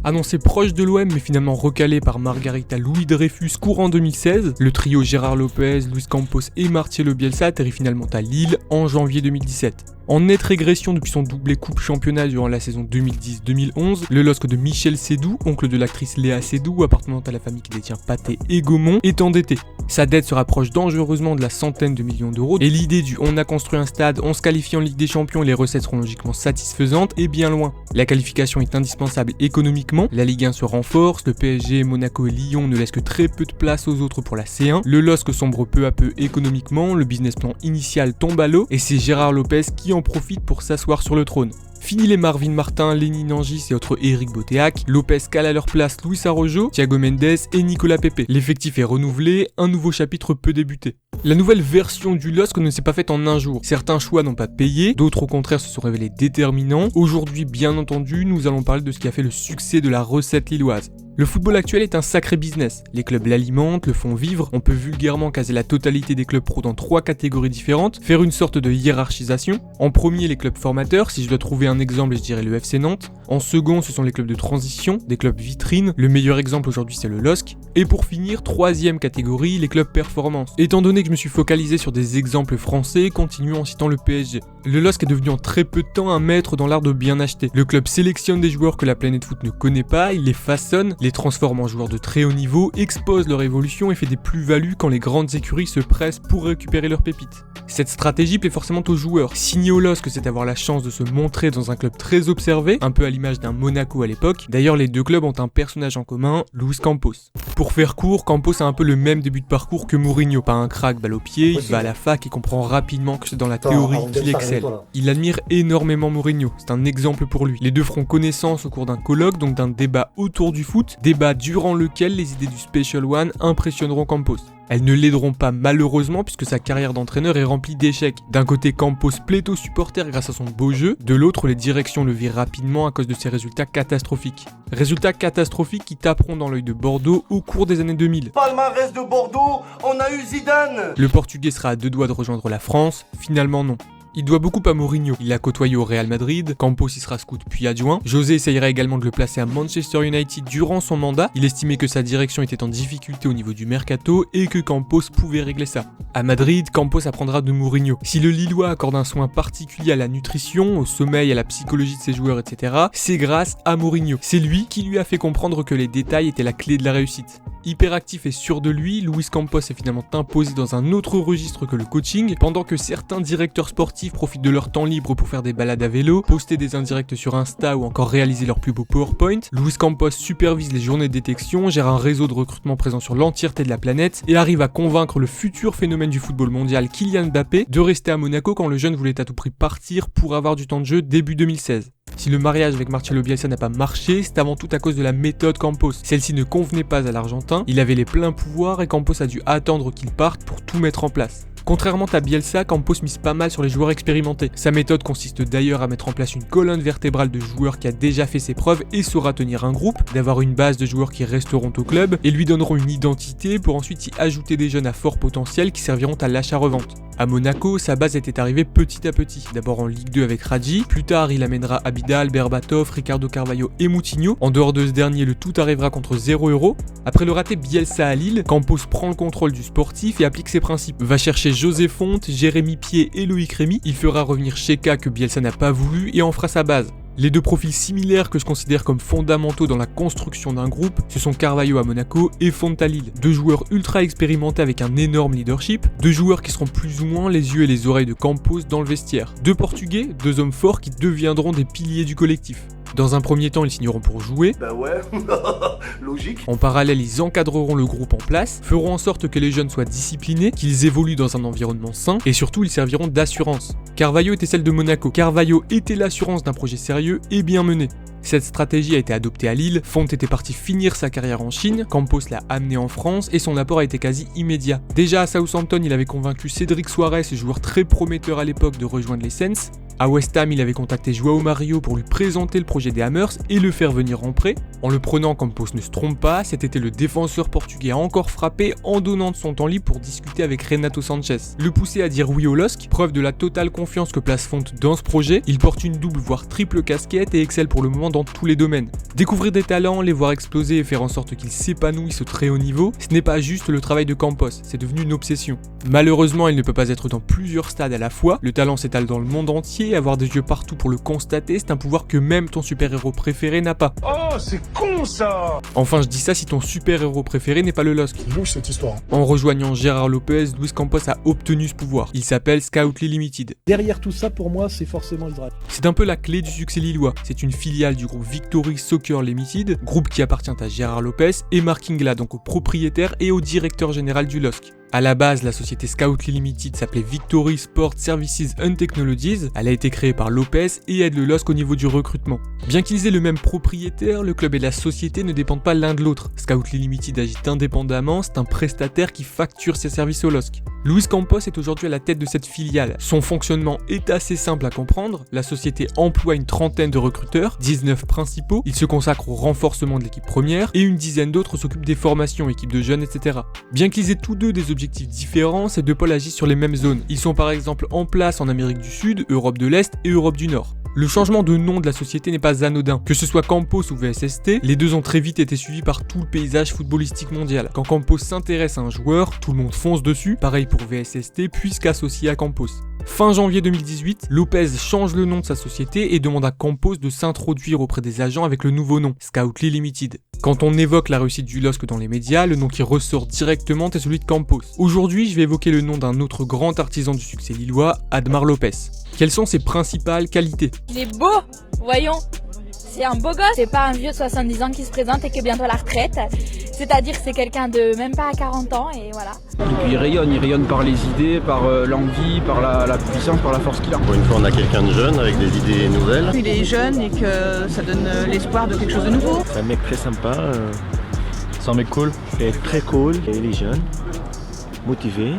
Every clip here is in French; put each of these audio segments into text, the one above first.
Annoncé proche de l'OM mais finalement recalé par Margarita Louis Dreyfus courant 2016, le trio Gérard Lopez, Luis Campos et Marcelo Bielsa atterrit finalement à Lille en janvier 2017. En nette régression depuis son doublé coupe championnat durant la saison 2010-2011, le LOSC de Michel Sédou, oncle de l'actrice Léa Seydoux appartenant à la famille qui détient Pathé et Gaumont, est endetté. Sa dette se rapproche dangereusement de la centaine de millions d'euros et l'idée du on a construit un stade, on se qualifie en Ligue des Champions et les recettes seront logiquement satisfaisantes est bien loin. La qualification est indispensable économiquement, la Ligue 1 se renforce, le PSG, Monaco et Lyon ne laissent que très peu de place aux autres pour la C1, le LOSC sombre peu à peu économiquement, le business plan initial tombe à l'eau et c'est Gérard Lopez qui en profite pour s'asseoir sur le trône. Fini les Marvin Martin, Lenny Nangis et autres Eric Botéac, Lopez cale à leur place Luis Araujo, Thiago Mendes et Nicolas Pepe. L'effectif est renouvelé, un nouveau chapitre peut débuter. La nouvelle version du LOSC ne s'est pas faite en un jour. Certains choix n'ont pas payé, d'autres au contraire se sont révélés déterminants. Aujourd'hui, bien entendu, nous allons parler de ce qui a fait le succès de la recette lilloise. Le football actuel est un sacré business. Les clubs l'alimentent, le font vivre. On peut vulgairement caser la totalité des clubs pro dans 3 catégories différentes, faire une sorte de hiérarchisation. En premier, les clubs formateurs. Si je dois trouver un exemple, je dirais le FC Nantes. En second, ce sont les clubs de transition, des clubs vitrines. Le meilleur exemple aujourd'hui, c'est le LOSC. Et pour finir, troisième catégorie, les clubs performance. Étant donné que je me suis focalisé sur des exemples français, continuons en citant le PSG. Le LOSC est devenu en très peu de temps un maître dans l'art de bien acheter. Le club sélectionne des joueurs que la planète foot ne connaît pas, il les façonne, les transforme en joueurs de très haut niveau, expose leur évolution et fait des plus-values quand les grandes écuries se pressent pour récupérer leurs pépites. Cette stratégie plaît forcément aux joueurs. Signer au LOSC, c'est avoir la chance de se montrer dans un club très observé, un peu à l'image d'un Monaco à l'époque. D'ailleurs, les deux clubs ont un personnage en commun, Luis Campos. Pour faire court, Campos a un peu le même début de parcours que Mourinho, pas un crack balle au pied, il va à la fac et comprend rapidement que c'est dans la théorie qu'il excelle. Il admire énormément Mourinho, c'est un exemple pour lui. Les deux feront connaissance au cours d'un colloque, donc d'un débat autour du foot, débat durant lequel les idées du Special One impressionneront Campos. Elles ne l'aideront pas malheureusement puisque sa carrière d'entraîneur est remplie d'échecs. D'un côté, Campos plaît aux supporters grâce à son beau jeu, de l'autre, les directions le virent rapidement à cause de ses résultats catastrophiques. Résultats catastrophiques qui taperont dans l'œil de Bordeaux au cours des années 2000. Palmarès de Bordeaux, on a eu Zidane. Le Portugais sera à 2 doigts de rejoindre la France, finalement non. Il doit beaucoup à Mourinho, il l'a côtoyé au Real Madrid, Campos y sera scout puis adjoint. José essayera également de le placer à Manchester United durant son mandat, il estimait que sa direction était en difficulté au niveau du mercato et que Campos pouvait régler ça. À Madrid, Campos apprendra de Mourinho. Si le Lillois accorde un soin particulier à la nutrition, au sommeil, à la psychologie de ses joueurs, etc., c'est grâce à Mourinho. C'est lui qui lui a fait comprendre que les détails étaient la clé de la réussite. Hyperactif et sûr de lui, Luis Campos est finalement imposé dans un autre registre que le coaching, pendant que certains directeurs sportifs profitent de leur temps libre pour faire des balades à vélo, poster des indirects sur Insta ou encore réaliser leur plus beau PowerPoint. Luis Campos supervise les journées de détection, gère un réseau de recrutement présent sur l'entièreté de la planète et arrive à convaincre le futur phénomène du football mondial Kylian Mbappé de rester à Monaco quand le jeune voulait à tout prix partir pour avoir du temps de jeu début 2016. Si le mariage avec Marcelo Bielsa n'a pas marché, c'est avant tout à cause de la méthode Campos. Celle-ci ne convenait pas à l'Argentin, il avait les pleins pouvoirs et Campos a dû attendre qu'il parte pour tout mettre en place. Contrairement à Bielsa, Campos mise pas mal sur les joueurs expérimentés. Sa méthode consiste d'ailleurs à mettre en place une colonne vertébrale de joueurs qui a déjà fait ses preuves et saura tenir un groupe, d'avoir une base de joueurs qui resteront au club et lui donneront une identité pour ensuite y ajouter des jeunes à fort potentiel qui serviront à l'achat-revente. À Monaco, sa base était arrivée petit à petit, d'abord en Ligue 2 avec Radji, plus tard il amènera Abidal, Berbatov, Ricardo Carvalho et Moutinho. En dehors de ce dernier, le tout arrivera contre 0€. Après le raté Bielsa à Lille, Campos prend le contrôle du sportif et applique ses principes. Va chercher José Fonte, Jérémy Pied et Loïc Rémy, il fera revenir Cheka que Bielsa n'a pas voulu et en fera sa base. Les deux profils similaires que je considère comme fondamentaux dans la construction d'un groupe, ce sont Carvalho à Monaco et Fonte à Lille. Deux joueurs ultra expérimentés avec un énorme leadership, deux joueurs qui seront plus ou moins les yeux et les oreilles de Campos dans le vestiaire. Deux Portugais, deux hommes forts qui deviendront des piliers du collectif. Dans un premier temps, ils signeront pour jouer. Bah ouais, logique. En parallèle, ils encadreront le groupe en place, feront en sorte que les jeunes soient disciplinés, qu'ils évoluent dans un environnement sain, et surtout, ils serviront d'assurance. Carvalho était celle de Monaco. Carvalho était l'assurance d'un projet sérieux et bien mené. Cette stratégie a été adoptée à Lille, Fonte était parti finir sa carrière en Chine, Campos l'a amené en France et son apport a été quasi immédiat. Déjà à Southampton, il avait convaincu Cédric Soares, joueur très prometteur à l'époque, de rejoindre les Saints. À West Ham, il avait contacté João Mario pour lui présenter le projet des Hammers et le faire venir en prêt. En le prenant, Campos ne se trompe pas, cet été le défenseur portugais a encore frappé en donnant de son temps libre pour discuter avec Renato Sanchez. Le pousser à dire oui au LOSC, preuve de la totale confiance que place Fonte dans ce projet, il porte une double voire triple casquette et excelle pour le moment dans tous les domaines. Découvrir des talents, les voir exploser et faire en sorte qu'ils s'épanouissent au très haut niveau, ce n'est pas juste le travail de Campos, c'est devenu une obsession. Malheureusement, il ne peut pas être dans plusieurs stades à la fois, le talent s'étale dans le monde entier, avoir des yeux partout pour le constater, c'est un pouvoir que même ton super-héros préféré n'a pas. Oh, c'est con ça! Enfin, je dis ça si ton super-héros préféré n'est pas le LOSC. Louche cette histoire. En rejoignant Gérard Lopez, Luis Campos a obtenu ce pouvoir. Il s'appelle Scout Limited. Derrière tout ça, pour moi, c'est forcément le draft. C'est un peu la clé du succès lillois. C'est une filiale du groupe Victory Soccer Limited, groupe qui appartient à Gérard Lopez et Mark Ingla, donc au propriétaire et au directeur général du LOSC. À la base, la société Scout Limited s'appelait Victory Sport Services and Technologies. Elle a été créée par Lopez et aide le LOSC au niveau du recrutement. Bien qu'ils aient le même propriétaire, le club et la société ne dépendent pas l'un de l'autre. Scout Limited agit indépendamment, c'est un prestataire qui facture ses services au LOSC. Luis Campos est aujourd'hui à la tête de cette filiale. Son fonctionnement est assez simple à comprendre. La société emploie une trentaine de recruteurs, 19 principaux. Il se consacre au renforcement de l'équipe première et une dizaine d'autres s'occupent des formations, équipes de jeunes, etc. Bien qu'ils aient tous deux des objectifs différents, ces deux pôles agissent sur les mêmes zones. Ils sont par exemple en place en Amérique du Sud, Europe de l'Est et Europe du Nord. Le changement de nom de la société n'est pas anodin. Que ce soit Campos ou VSST, les deux ont très vite été suivis par tout le paysage footballistique mondial. Quand Campos s'intéresse à un joueur, tout le monde fonce dessus, pareil pour VSST puisqu'associé à Campos. Fin janvier 2018, Lopez change le nom de sa société et demande à Campos de s'introduire auprès des agents avec le nouveau nom, Scout Limited. Quand on évoque la réussite du LOSC dans les médias, le nom qui ressort directement est celui de Campos. Aujourd'hui, je vais évoquer le nom d'un autre grand artisan du succès lillois, Admar Lopez. Quelles sont ses principales qualités ? Il est beau, voyons. C'est un beau gosse, c'est pas un vieux de 70 ans qui se présente et qui est bientôt à la retraite. C'est-à-dire que c'est quelqu'un de même pas à 40 ans et voilà. Et puis il rayonne par les idées, par l'envie, par la puissance, par la force qu'il a. Pour une fois, on a quelqu'un de jeune avec des idées nouvelles. Il est jeune et que ça donne l'espoir de quelque chose de nouveau. C'est un mec très sympa. C'est un mec cool. Il est très cool. Et il est jeune, motivé.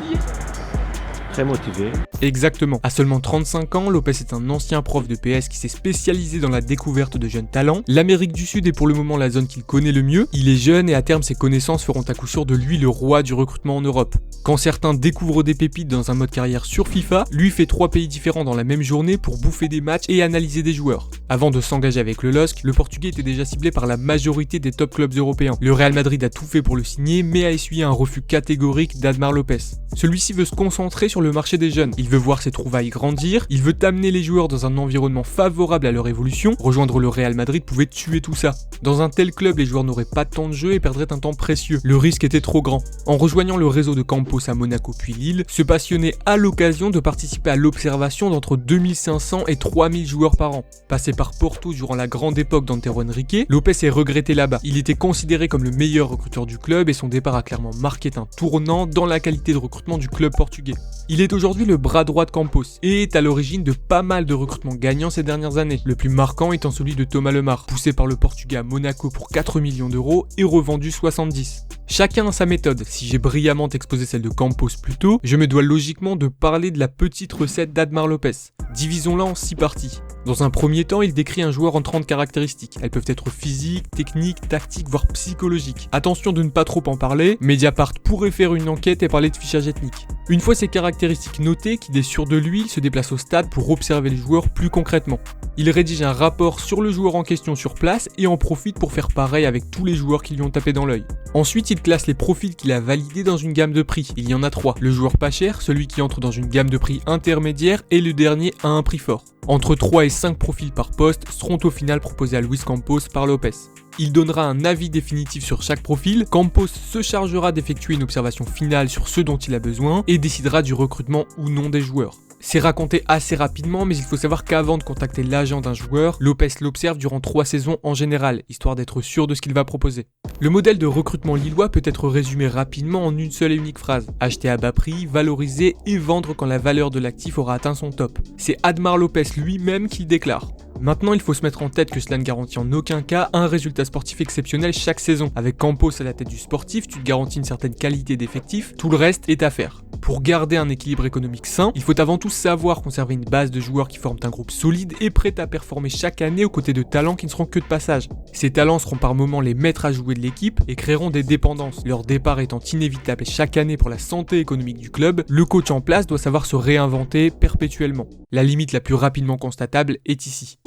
Très motivé. Exactement. À seulement 35 ans, Lopez est un ancien prof de PS qui s'est spécialisé dans la découverte de jeunes talents. L'Amérique du Sud est pour le moment la zone qu'il connaît le mieux. Il est jeune et à terme ses connaissances feront à coup sûr de lui le roi du recrutement en Europe. Quand certains découvrent des pépites dans un mode carrière sur FIFA, lui fait 3 pays différents dans la même journée pour bouffer des matchs et analyser des joueurs. Avant de s'engager avec le LOSC, le Portugais était déjà ciblé par la majorité des top clubs européens. Le Real Madrid a tout fait pour le signer, mais a essuyé un refus catégorique d'Admar Lopez. Celui-ci veut se concentrer sur le marché des jeunes. Il veut voir ses trouvailles grandir, il veut amener les joueurs dans un environnement favorable à leur évolution. Rejoindre le Real Madrid pouvait tuer tout ça. Dans un tel club, les joueurs n'auraient pas de temps de jeu et perdraient un temps précieux. Le risque était trop grand. En rejoignant le réseau de Campos à Monaco puis Lille, ce passionné a l'occasion de participer à l'observation d'entre 2500 et 3000 joueurs par an. Passé par Porto durant la grande époque d'Antero Henrique, Lopez est regretté là-bas. Il était considéré comme le meilleur recruteur du club et son départ a clairement marqué un tournant dans la qualité de recrutement du club portugais. Il est aujourd'hui le bras droit de Campos et est à l'origine de pas mal de recrutements gagnants ces dernières années. Le plus marquant étant celui de Thomas Lemar, poussé par le Portugais à Monaco pour 4 millions d'euros et revendu 70. Chacun a sa méthode. Si j'ai brillamment exposé celle de Campos plus tôt, je me dois logiquement de parler de la petite recette d'Admar Lopez. Divisons-la en 6 parties. Dans un premier temps, il décrit un joueur en 30 caractéristiques. Elles peuvent être physiques, techniques, tactiques, voire psychologiques. Attention de ne pas trop en parler, Mediapart pourrait faire une enquête et parler de fichage ethnique. Une fois ces caractéristiques notées, qu'il est sûr de lui, il se déplace au stade pour observer le joueur plus concrètement. Il rédige un rapport sur le joueur en question sur place et en profite pour faire pareil avec tous les joueurs qui lui ont tapé dans l'œil. Ensuite, il classe les profils qu'il a validés dans une gamme de prix. Il y en a 3. Le joueur pas cher, celui qui entre dans une gamme de prix intermédiaire et le dernier à un prix fort. Entre 3 et 5 profils par poste seront au final proposés à Luis Campos par Lopez. Il donnera un avis définitif sur chaque profil, Campos se chargera d'effectuer une observation finale sur ce dont il a besoin et décidera du recrutement ou non des joueurs. C'est raconté assez rapidement, mais il faut savoir qu'avant de contacter l'agent d'un joueur, Lopez l'observe durant 3 saisons en général, histoire d'être sûr de ce qu'il va proposer. Le modèle de recrutement lillois peut être résumé rapidement en une seule et unique phrase. Acheter à bas prix, valoriser et vendre quand la valeur de l'actif aura atteint son top. C'est Admar Lopez lui-même qui le déclare. Maintenant, il faut se mettre en tête que cela ne garantit en aucun cas un résultat sportif exceptionnel chaque saison. Avec Campos à la tête du sportif, tu te garantis une certaine qualité d'effectif, tout le reste est à faire. Pour garder un équilibre économique sain, il faut avant tout savoir conserver une base de joueurs qui forment un groupe solide et prêt à performer chaque année aux côtés de talents qui ne seront que de passage. Ces talents seront par moments les maîtres à jouer de l'équipe et créeront des dépendances. Leur départ étant inévitable chaque année pour la santé économique du club, le coach en place doit savoir se réinventer perpétuellement. La limite la plus rapidement constatable est ici.